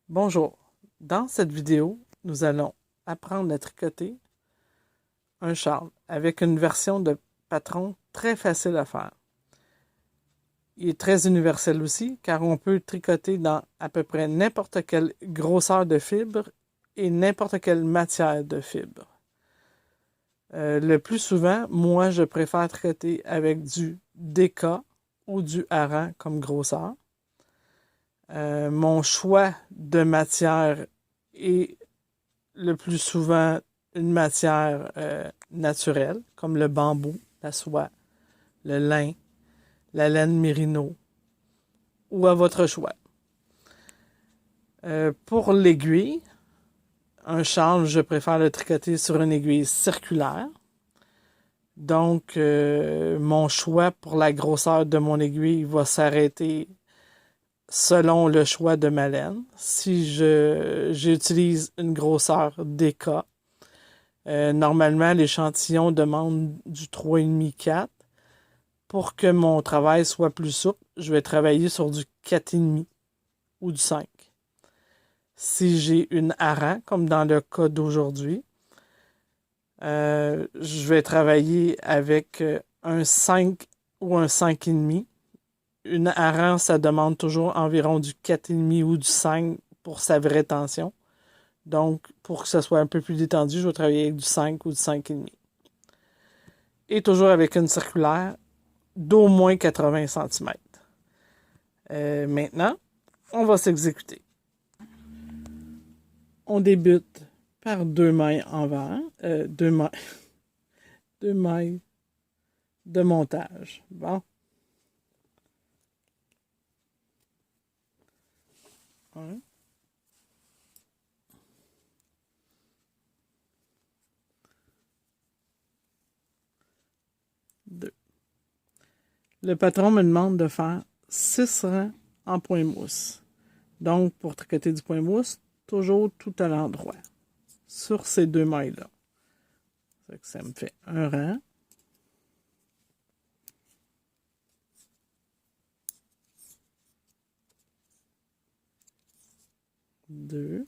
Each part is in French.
Bonjour, dans cette vidéo, nous allons apprendre à tricoter un châle avec une version de patron très facile à faire. Il est très universel aussi car on peut tricoter dans à peu près n'importe quelle grosseur de fibre et n'importe quelle matière de fibre. Le plus souvent, moi je préfère tricoter avec du DK ou du hareng comme grosseur. Mon choix de matière est le plus souvent une matière naturelle, comme le bambou, la soie, le lin, la laine mérino, ou à votre choix. Pour l'aiguille, un châle, je préfère le tricoter sur une aiguille circulaire. Donc, mon choix pour la grosseur de mon aiguille va s'arrêter selon le choix de ma laine. Si j'utilise une grosseur DK, normalement, l'échantillon demande du 3,5-4. Pour que mon travail soit plus souple, je vais travailler sur du 4,5 ou du 5. Si j'ai une hareng, comme dans le cas d'aujourd'hui, je vais travailler avec un 5 ou un 5,5. Une hareng, ça demande toujours environ du 4,5 ou du 5 pour sa vraie tension. Donc, pour que ce soit un peu plus détendu, je vais travailler avec du 5 ou du 5,5. Et toujours avec une circulaire d'au moins 80 cm. Maintenant, on va s'exécuter. On débute par deux mailles envers, deux mailles de montage. Bon. Un. Deux. Le patron me demande de faire 6 rangs en point mousse. Donc, pour tricoter du point mousse, toujours tout à l'endroit, sur ces deux mailles-là. Ça me fait un rang. Deux.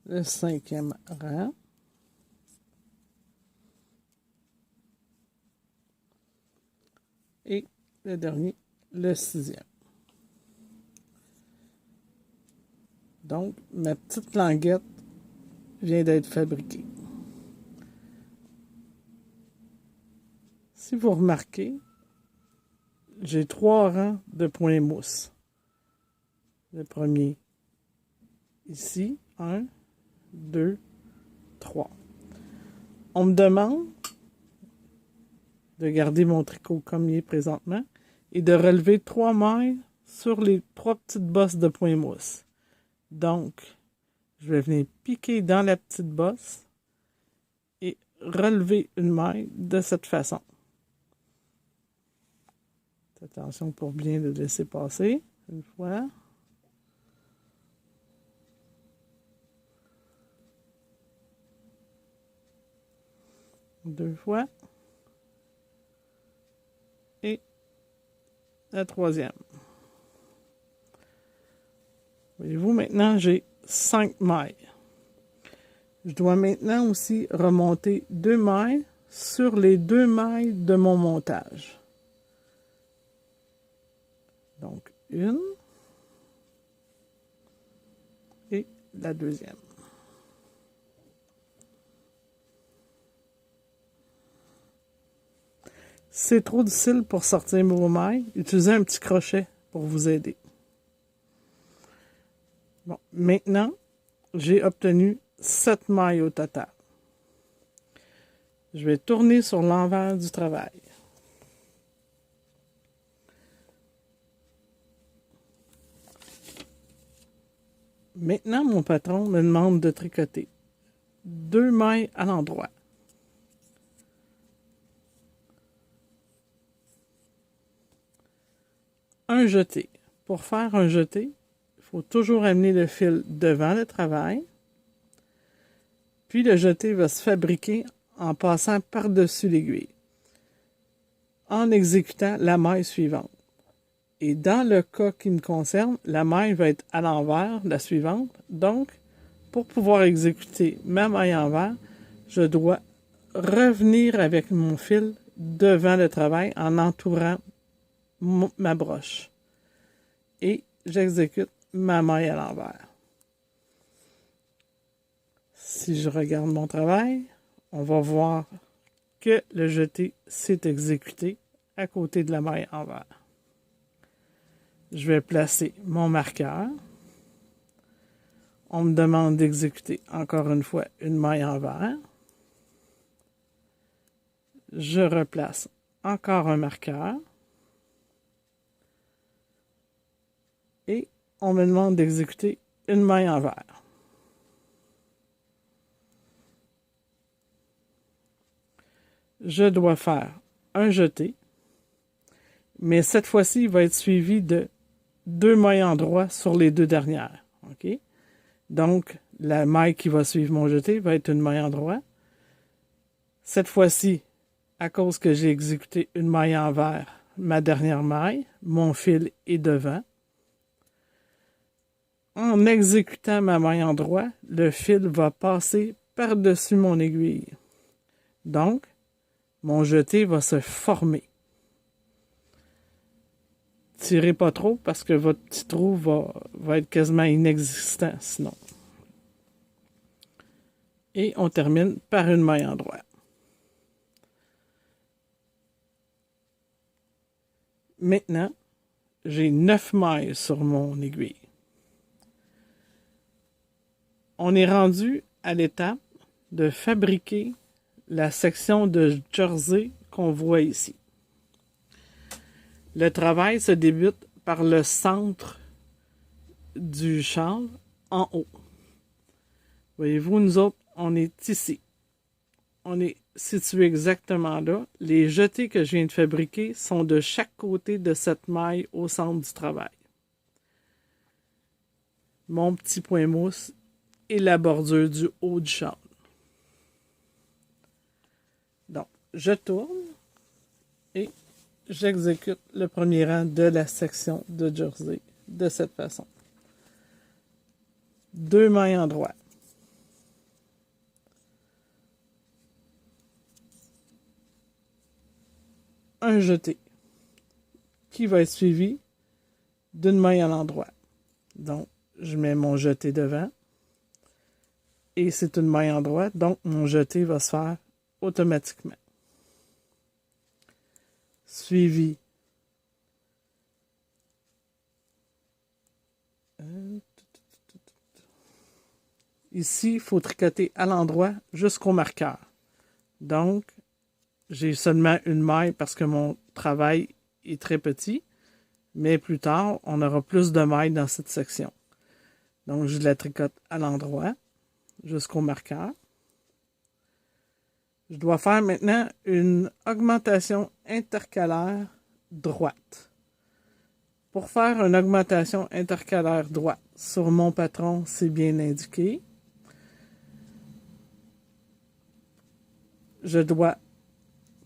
Le 5e rang. Et le dernier, le 6e. Donc, ma petite languette vient d'être fabriquée. Si vous remarquez, j'ai 3 rangs de points mousse. Le premier, ici, 1, 2, 3. On me demande de garder mon tricot comme il est présentement et de relever 3 mailles sur les 3 petites bosses de points mousse. Donc, je vais venir piquer dans la petite bosse et relever une maille de cette façon. Attention pour bien le laisser passer. Une fois. Deux fois. Et la troisième. Voyez-vous, maintenant, j'ai 5 mailles. Je dois maintenant aussi remonter 2 mailles sur les 2 mailles de mon montage. Donc, une et la deuxième. Si c'est trop difficile pour sortir vos mailles, utilisez un petit crochet pour vous aider. Bon, maintenant, j'ai obtenu 7 mailles au total. Je vais tourner sur l'envers du travail. Maintenant, mon patron me demande de tricoter 2 mailles à l'endroit. Un jeté. Pour faire un jeté, il faut toujours amener le fil devant le travail. Puis le jeté va se fabriquer en passant par-dessus l'aiguille, en exécutant la maille suivante. Et dans le cas qui me concerne, la maille va être à l'envers, la suivante. Donc, pour pouvoir exécuter ma maille envers, je dois revenir avec mon fil devant le travail en entourant ma broche. Et j'exécute ma maille à l'envers. Si je regarde mon travail, on va voir que le jeté s'est exécuté à côté de la maille envers. Je vais placer mon marqueur. On me demande d'exécuter encore une fois une maille envers. Je replace encore un marqueur. Et on me demande d'exécuter une maille envers. Je dois faire un jeté, mais cette fois-ci, il va être suivi de 2 mailles en droit sur les 2 dernières. OK? Donc, la maille qui va suivre mon jeté va être une maille en droit. Cette fois-ci, à cause que j'ai exécuté une maille envers ma dernière maille, mon fil est devant. En exécutant ma maille en droit, le fil va passer par-dessus mon aiguille. Donc, mon jeté va se former. Tirez pas trop parce que votre petit trou va être quasiment inexistant sinon. Et on termine par une maille en droit. Maintenant, j'ai 9 mailles sur mon aiguille. On est rendu à l'étape de fabriquer la section de jersey qu'on voit ici. Le travail se débute par le centre du châle en haut. Voyez-vous, nous autres, on est ici. On est situé exactement là. Les jetés que je viens de fabriquer sont de chaque côté de cette maille au centre du travail. Mon petit point mousse et la bordure du haut du châle. Donc, je tourne et j'exécute le premier rang de la section de jersey de cette façon. 2 mailles en droit. Un jeté qui va être suivi d'une maille à l'endroit. Donc, je mets mon jeté devant et c'est une maille en droit, donc mon jeté va se faire automatiquement. Suivi ici, il faut tricoter à l'endroit jusqu'au marqueur. Donc, j'ai seulement une maille parce que mon travail est très petit, mais plus tard, on aura plus de mailles dans cette section. Donc, je la tricote à l'endroit jusqu'au marqueur. Je dois faire maintenant une augmentation intercalaire droite. Pour faire une augmentation intercalaire droite sur mon patron, c'est bien indiqué. Je dois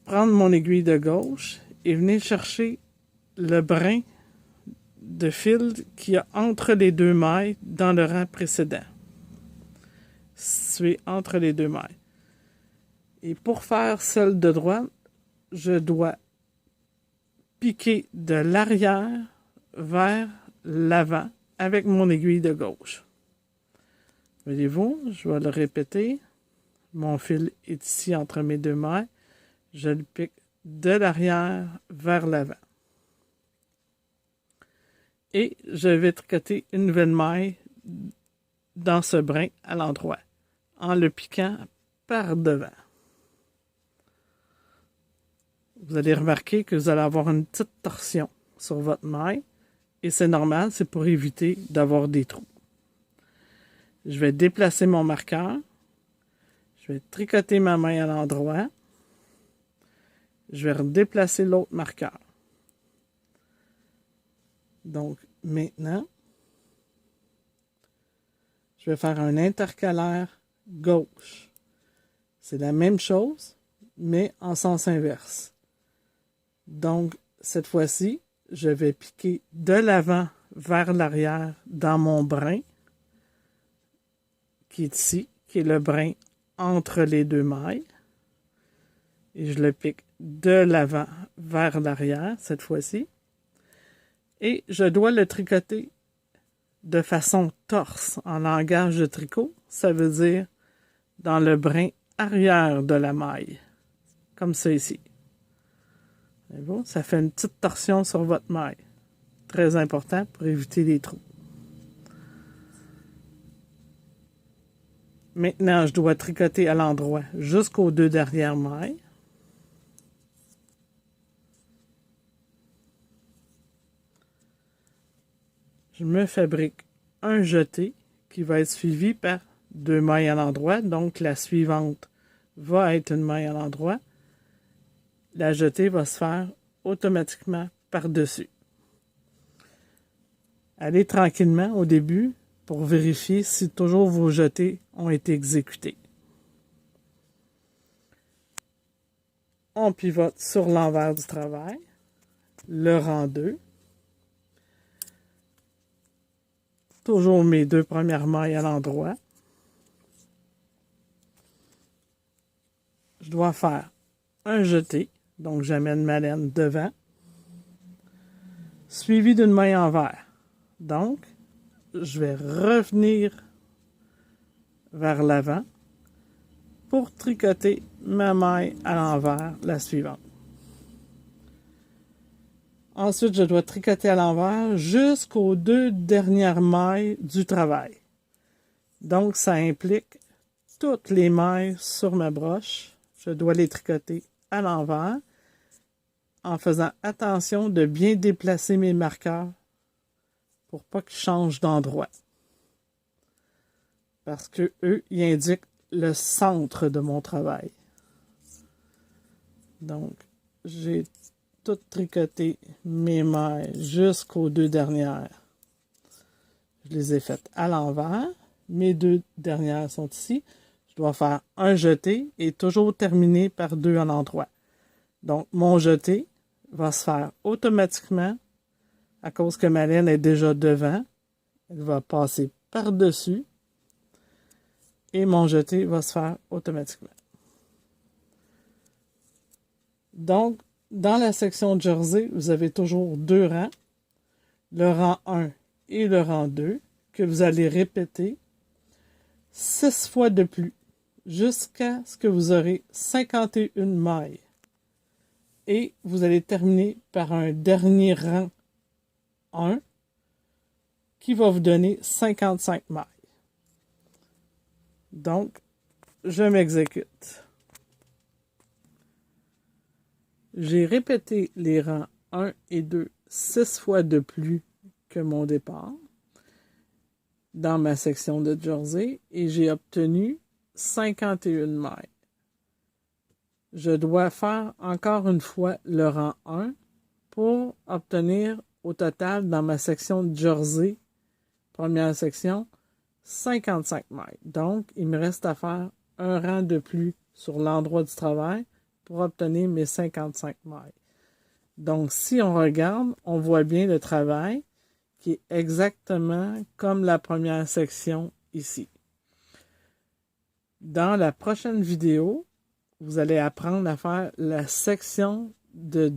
prendre mon aiguille de gauche et venir chercher le brin de fil qu'il y a entre les 2 mailles dans le rang précédent. Situé entre les 2 mailles. Et pour faire celle de droite, je dois piquer de l'arrière vers l'avant avec mon aiguille de gauche. Voyez-vous, je vais le répéter. Mon fil est ici entre mes 2 mailles. Je le pique de l'arrière vers l'avant. Et je vais tricoter une nouvelle maille dans ce brin à l'endroit, en le piquant par devant. Vous allez remarquer que vous allez avoir une petite torsion sur votre maille, et c'est normal, c'est pour éviter d'avoir des trous. Je vais déplacer mon marqueur, je vais tricoter ma maille à l'endroit, je vais redéplacer l'autre marqueur. Donc, maintenant, je vais faire un intercalaire gauche. C'est la même chose, mais en sens inverse. Donc, cette fois-ci, je vais piquer de l'avant vers l'arrière dans mon brin, qui est ici, qui est le brin entre les deux mailles. Et je le pique de l'avant vers l'arrière, cette fois-ci. Et je dois le tricoter de façon torse. En langage de tricot, ça veut dire dans le brin arrière de la maille. Comme ça ici. C'est bon? Ça fait une petite torsion sur votre maille. Très important pour éviter les trous. Maintenant, je dois tricoter à l'endroit jusqu'aux deux dernières mailles. Je me fabrique un jeté qui va être suivi par deux mailles à l'endroit. Donc, la suivante va être une maille à l'endroit. La jetée va se faire automatiquement par-dessus. Allez tranquillement au début pour vérifier si toujours vos jetés ont été exécutés. On pivote sur l'envers du travail, le rang 2. Toujours mes deux premières mailles à l'endroit. Je dois faire un jeté, donc j'amène ma laine devant, suivi d'une maille envers. Donc, je vais revenir vers l'avant pour tricoter ma maille à l'envers, la suivante. Ensuite, je dois tricoter à l'envers jusqu'aux deux dernières mailles du travail. Donc, ça implique toutes les mailles sur ma broche. Je dois les tricoter à l'envers en faisant attention de bien déplacer mes marqueurs pour pas qu'ils changent d'endroit. Parce que eux, ils indiquent le centre de mon travail. Donc, j'ai tout tricoté mes mailles jusqu'aux deux dernières. Je les ai faites à l'envers. Mes deux dernières sont ici. Je dois faire un jeté et toujours terminer par deux à l'endroit. Donc, mon jeté va se faire automatiquement à cause que ma laine est déjà devant. Elle va passer par-dessus et mon jeté va se faire automatiquement. Donc, dans la section jersey, vous avez toujours deux rangs, le rang 1 et le rang 2, que vous allez répéter 6 fois de plus, jusqu'à ce que vous aurez 51 mailles. Et vous allez terminer par un dernier rang 1, qui va vous donner 55 mailles. Donc, je m'exécute. J'ai répété les rangs 1 et 2 6 fois de plus que mon départ dans ma section de jersey et j'ai obtenu 51 mailles. Je dois faire encore une fois le rang 1 pour obtenir au total dans ma section de jersey, première section, 55 mailles. Donc, il me reste à faire un rang de plus sur l'endroit du travail pour obtenir mes 55 mailles. Donc, si on regarde, on voit bien le travail qui est exactement comme la première section ici. Dans la prochaine vidéo, vous allez apprendre à faire la section de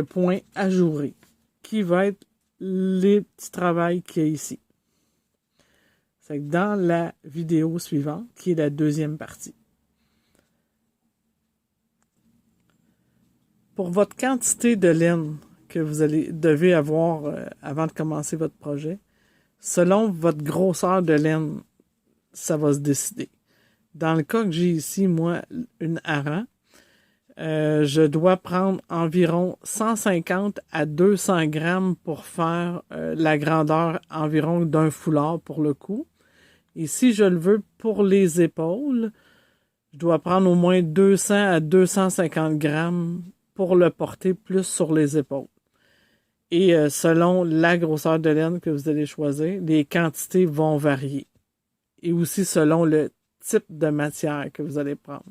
points ajourés, qui va être les petits travails qu'il y a ici. C'est dans la vidéo suivante, qui est la deuxième partie. Pour votre quantité de laine que vous devez avoir avant de commencer votre projet, selon votre grosseur de laine, ça va se décider. Dans le cas que j'ai ici, moi, une hareng, je dois prendre environ 150 à 200 grammes pour faire la grandeur environ d'un foulard pour le cou. Et si je le veux pour les épaules, je dois prendre au moins 200 à 250 grammes pour le porter plus sur les épaules. Et selon la grosseur de laine que vous allez choisir, les quantités vont varier. Et aussi selon le type de matière que vous allez prendre.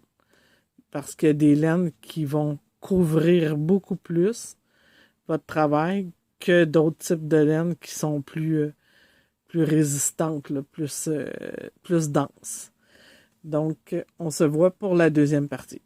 Parce qu'il y a des laines qui vont couvrir beaucoup plus votre travail que d'autres types de laine qui sont plus résistantes, là, plus denses. Donc, on se voit pour la deuxième partie.